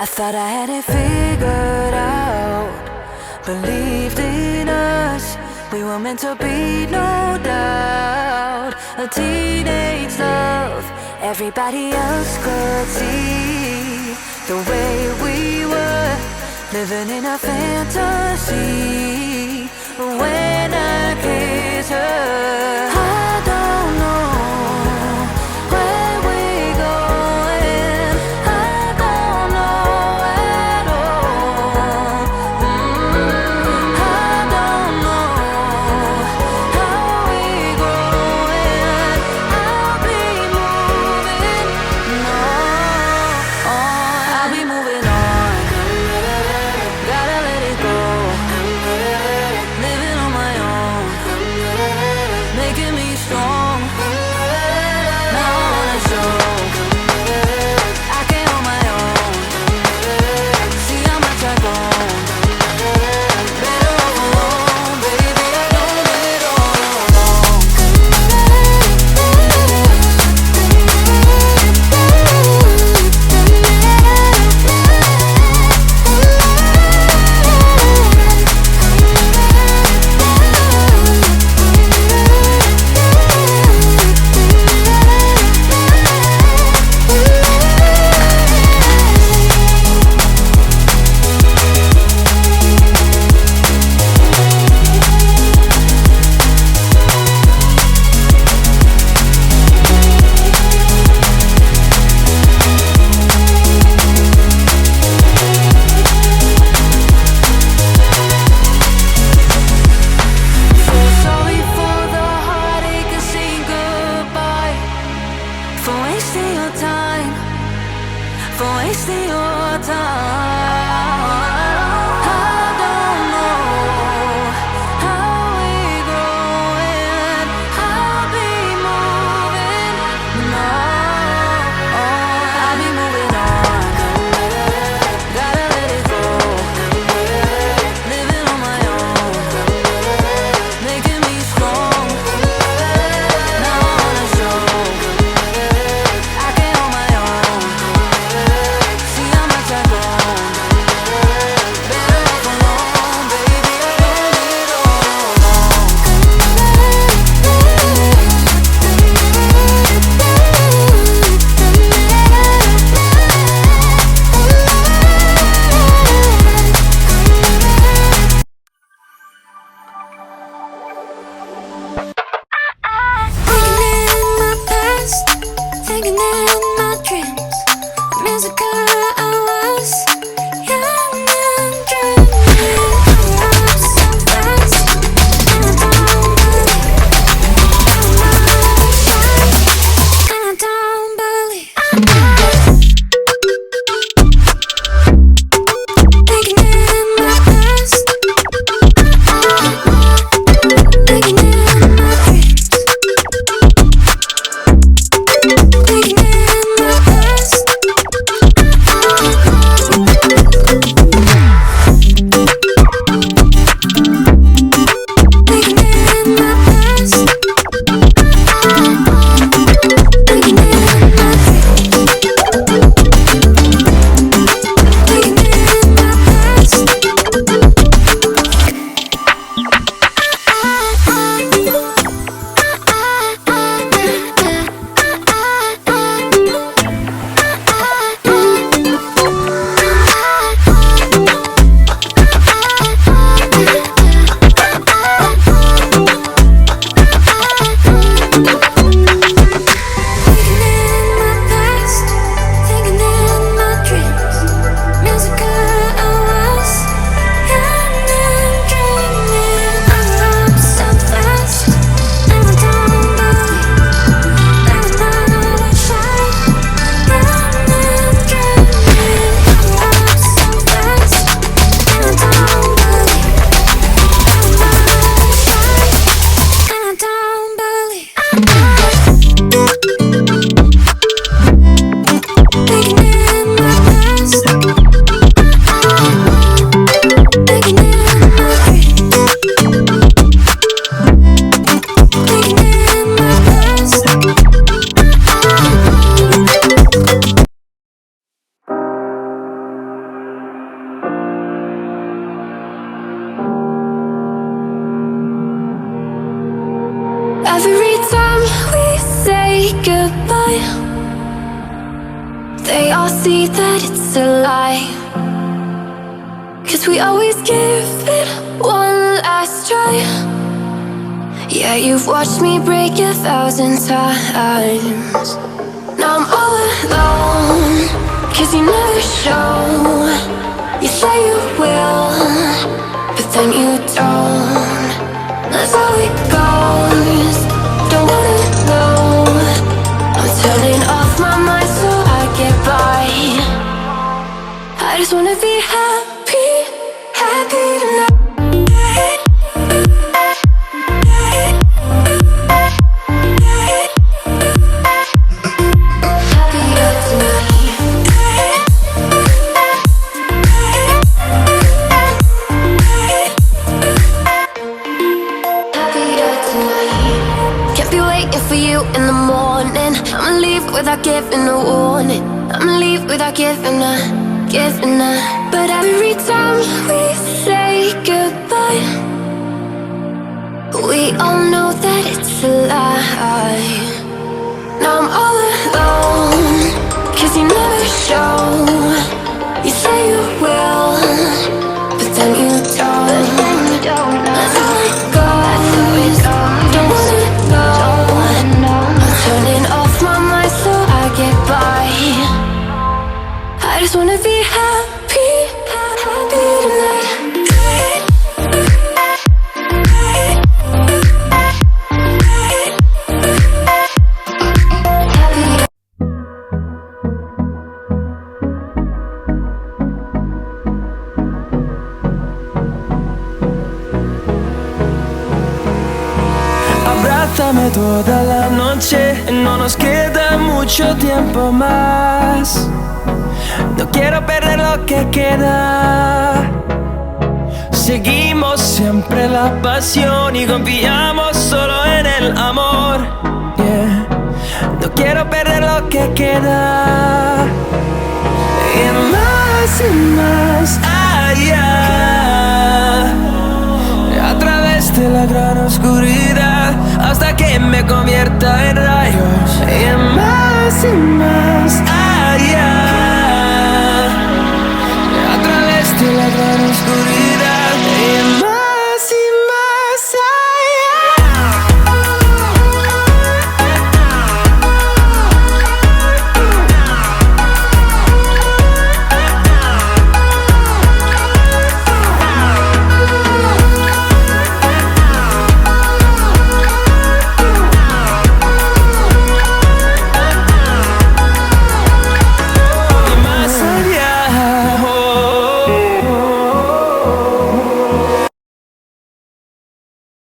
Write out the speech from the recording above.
I thought I had it figured out, believed in us, we were meant to be, no doubt. A teenage love, everybody else could see the way we were, living in a fantasy. When I kissed her, I don't know where we're going, I don't know at all. I don't know how we're growing. I'll be moving on. I'll be moving on. Gotta let it go. Living on my own, making me strong. say goodbye, they all see that it's a lie. 'Cause we always give it one last try. Yeah, you've watched me break 1,000 times. Now I'm all alone, 'cause you never show. You say you will, but then you don't. That's how it goes. Don't wanna know. I'm turning off my mind so I get by. I just wanna be happy, happy tonight. Without giving a warning, I'ma leave without giving a. But every time we say goodbye, we all know that it's a lie. Now I'm all alone, 'cause you never show. You say you will, but then you don't. That's how it goes. Don't wanna know. I'm turning off my mind so I get by. I just wanna be happy, happy tonight. Abrázame toda la noche, no nos queda mucho tiempo más. No quiero perder lo que queda. Seguimos siempre la pasión y confiamos solo en el amor. Yeah. No quiero perder lo que queda. Y más allá, a través de la gran oscuridad, hasta que me convierta en rayos. Y más allá.